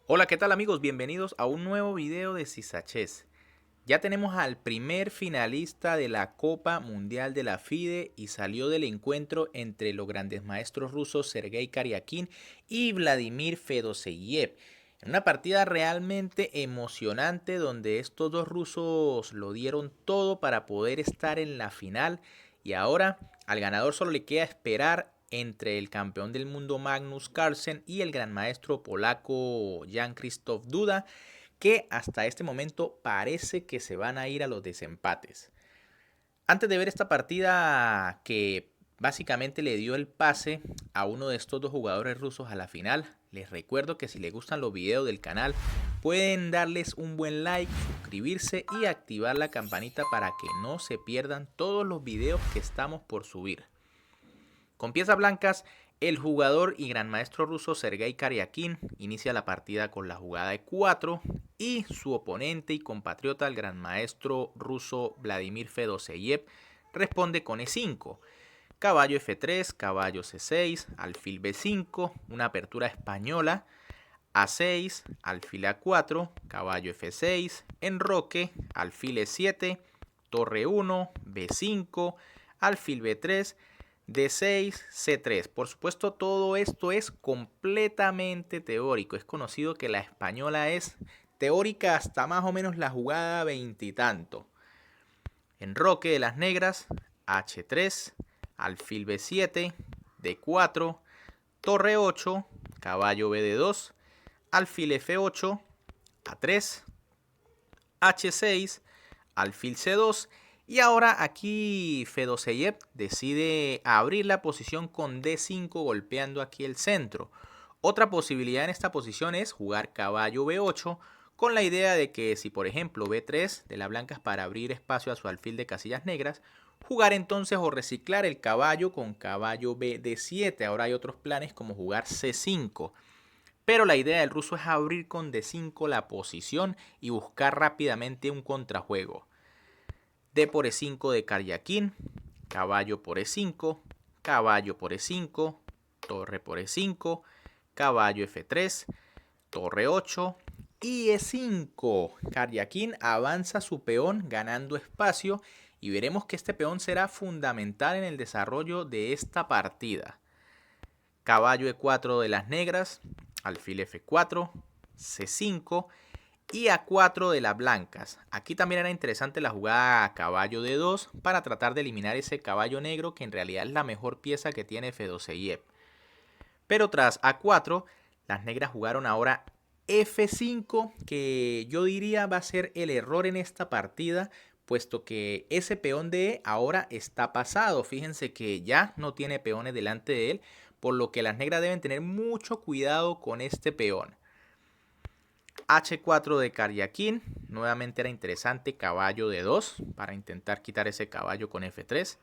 Hola, ¿qué tal amigos? Bienvenidos a un nuevo video de Sisachess. Ya tenemos al primer finalista de la Copa Mundial de la FIDE y salió del encuentro entre los grandes maestros rusos Sergei Karyakin y Vladimir Fedoseyev. En una partida realmente emocionante donde estos dos rusos lo dieron todo para poder estar en la final y ahora al ganador solo le queda esperar entre el campeón del mundo Magnus Carlsen y el gran maestro polaco Jan Krzysztof Duda, que hasta este momento parece que se van a ir a los desempates. Antes de ver esta partida que básicamente le dio el pase a uno de estos dos jugadores rusos a la final, les recuerdo que si les gustan los videos del canal pueden darles un buen like, suscribirse y activar la campanita para que no se pierdan todos los videos que estamos por subir. Con piezas blancas, el jugador y gran maestro ruso Sergei Karyakin inicia la partida con la jugada E4 y su oponente y compatriota, el gran maestro ruso Vladimir Fedoseyev, responde con E5. Caballo F3, caballo C6, alfil B5, una apertura española, A6, alfil A4, caballo F6, enroque, alfil E7, torre 1, B5, alfil B3, D6, C3. Por supuesto, todo esto es completamente teórico. Es conocido que la española es teórica hasta más o menos la jugada veintitanto. Enroque de las negras, H3, alfil B7, D4, torre 8, caballo BD2, alfil F8, A3, H6, alfil C2 y ahora aquí Fedoseyev decide abrir la posición con D5 golpeando aquí el centro. Otra posibilidad en esta posición es jugar caballo B8 con la idea de que si por ejemplo B3 de las blancas para abrir espacio a su alfil de casillas negras, jugar entonces o reciclar el caballo con caballo BD7. Ahora hay otros planes como jugar C5. Pero la idea del ruso es abrir con D5 la posición y buscar rápidamente un contrajuego. D por E5 de Karyakin, caballo por E5, caballo por E5, torre por E5, caballo F3, torre 8 y E5. Karyakin avanza su peón ganando espacio y veremos que este peón será fundamental en el desarrollo de esta partida. Caballo E4 de las negras, alfil F4, C5 y A4 de las blancas. Aquí también era interesante la jugada caballo D2 para tratar de eliminar ese caballo negro que en realidad es la mejor pieza que tiene Fedoseyev. Pero tras A4, las negras jugaron ahora F5, que yo diría va a ser el error en esta partida, puesto que ese peón de E ahora está pasado. Fíjense que ya no tiene peones delante de él, por lo que las negras deben tener mucho cuidado con este peón. H4 de Karyakin, nuevamente era interesante, caballo de 2 para intentar quitar ese caballo con F3.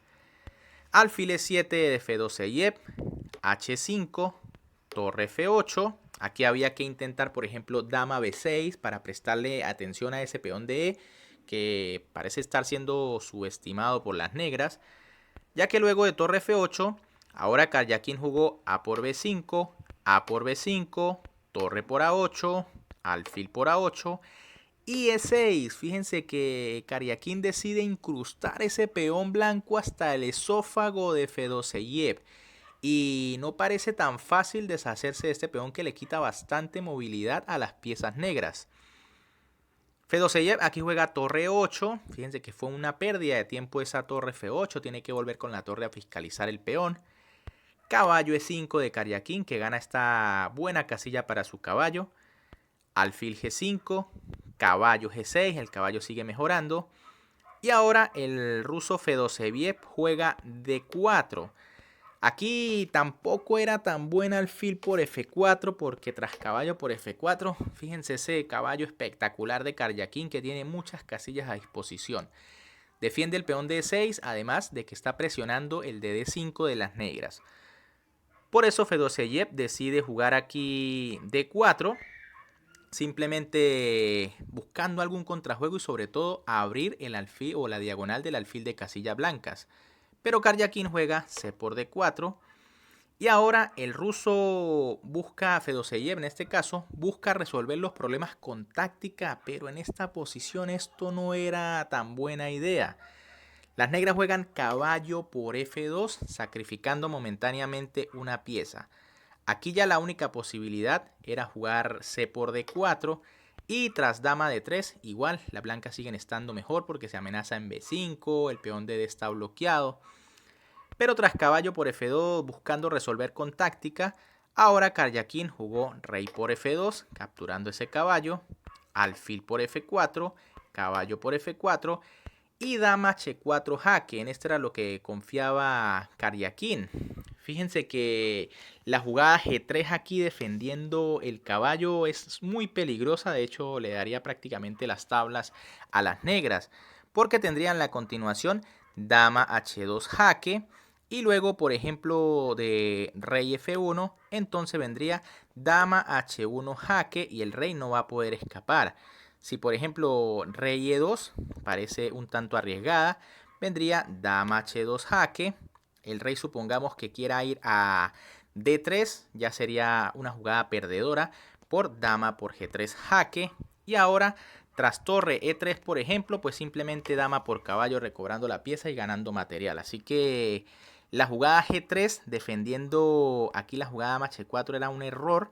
Alfil E7 de Fedoseyev, H5, torre F8. Aquí había que intentar, por ejemplo, dama B6 para prestarle atención a ese peón de E que parece estar siendo subestimado por las negras, ya que luego de torre F8, ahora Karyakin jugó A por B5, A por B5, torre por A8, alfil por A8 y E6. Fíjense que Karyakin decide incrustar ese peón blanco hasta el esófago de Fedoseyev. Y no parece tan fácil deshacerse de este peón que le quita bastante movilidad a las piezas negras. Fedoseyev aquí juega torre 8. Fíjense que fue una pérdida de tiempo esa torre F8. Tiene que volver con la torre a fiscalizar el peón. Caballo E5 de Karyakin, que gana esta buena casilla para su caballo. Alfil G5, caballo G6, el caballo sigue mejorando. Y ahora el ruso Fedoseyev juega D4. Aquí tampoco era tan buena alfil por F4 porque tras caballo por F4, fíjense ese caballo espectacular de Karyakin que tiene muchas casillas a disposición. Defiende el peón de D6, además de que está presionando el de D5 de las negras. Por eso Fedoseyev decide jugar aquí D4, simplemente buscando algún contrajuego y sobre todo abrir el alfil o la diagonal del alfil de casillas blancas. Pero Karyakin juega C por D4 Y ahora el ruso busca, Fedoseyev en este caso, busca resolver los problemas con táctica, pero en esta posición esto no era tan buena idea. Las negras juegan caballo por F2, sacrificando momentáneamente una pieza. Aquí ya la única posibilidad era jugar C por D4 y tras dama de 3 igual las blancas siguen estando mejor porque se amenaza en B5, el peón de D está bloqueado. Pero tras caballo por F2 buscando resolver con táctica, ahora Karyakin jugó rey por F2 capturando ese caballo, alfil por F4, caballo por F4 y dama H4 jaque. En esto era lo que confiaba Karyakin. Fíjense que la jugada G3 aquí defendiendo el caballo es muy peligrosa. De hecho, le daría prácticamente las tablas a las negras. Porque tendrían la continuación dama H2 jaque. Y luego, por ejemplo, de rey F1, entonces vendría dama H1 jaque y el rey no va a poder escapar. Si por ejemplo rey E2 parece un tanto arriesgada, vendría dama H2 jaque. El rey supongamos que quiera ir a D3, ya sería una jugada perdedora por dama por G3 jaque. Y ahora tras torre E3 por ejemplo, pues simplemente dama por caballo recobrando la pieza y ganando material. Así que la jugada G3 defendiendo aquí la jugada dama H4 era un error.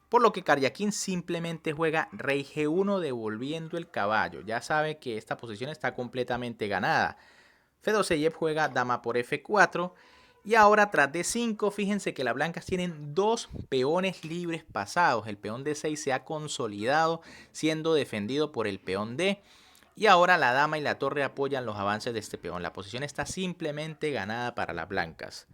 Por lo que Karyakin simplemente juega rey G1 devolviendo el caballo. Ya sabe que esta posición está completamente ganada. Fedoseyev juega dama por F4. Y ahora tras D5, fíjense que las blancas tienen dos peones libres pasados. El peón D6 se ha consolidado siendo defendido por el peón D. Y ahora la dama y la torre apoyan los avances de este peón. La posición está simplemente ganada para las blancas.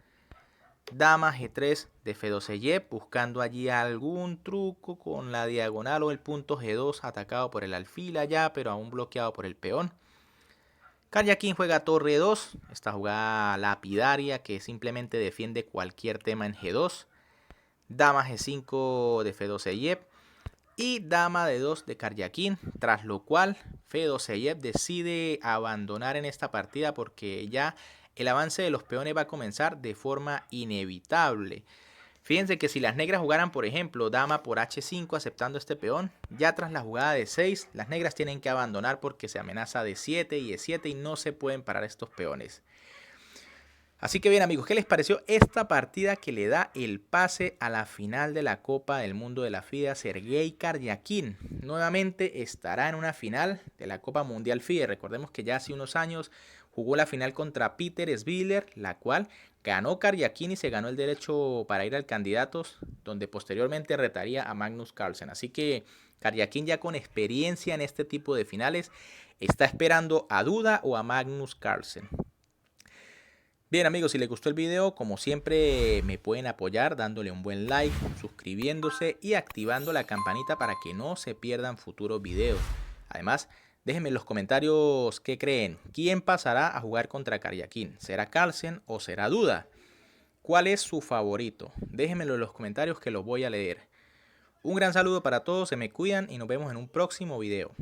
Dama G3 de Fedoseyev buscando allí algún truco con la diagonal o el punto G2 atacado por el alfil allá pero aún bloqueado por el peón. Karyakin juega torre 2, esta jugada lapidaria que simplemente defiende cualquier tema en G2. Dama G5 de Fedoseyev y dama de 2 de Karyakin, tras lo cual Fedoseyev decide abandonar en esta partida porque ya el avance de los peones va a comenzar de forma inevitable. Fíjense que si las negras jugaran, por ejemplo, dama por H5 aceptando este peón, ya tras la jugada de 6, las negras tienen que abandonar porque se amenaza de 7 y de 7 y no se pueden parar estos peones. Así que bien amigos, ¿qué les pareció esta partida que le da el pase a la final de la Copa del Mundo de la FIDE a Sergei Karyakin? Nuevamente estará en una final de la Copa Mundial FIDE. Recordemos que ya hace unos años jugó la final contra Peter Sviller, la cual ganó Karyakin y se ganó el derecho para ir al Candidatos, donde posteriormente retaría a Magnus Carlsen. Así que Karyakin ya con experiencia en este tipo de finales está esperando a Duda o a Magnus Carlsen. Bien amigos, si les gustó el video, como siempre me pueden apoyar dándole un buen like, suscribiéndose y activando la campanita para que no se pierdan futuros videos. Además, déjenme en los comentarios qué creen. ¿Quién pasará a jugar contra Karyakin? ¿Será Carlsen o será Duda? ¿Cuál es su favorito? Déjenmelo en los comentarios que los voy a leer. Un gran saludo para todos, se me cuidan y nos vemos en un próximo video.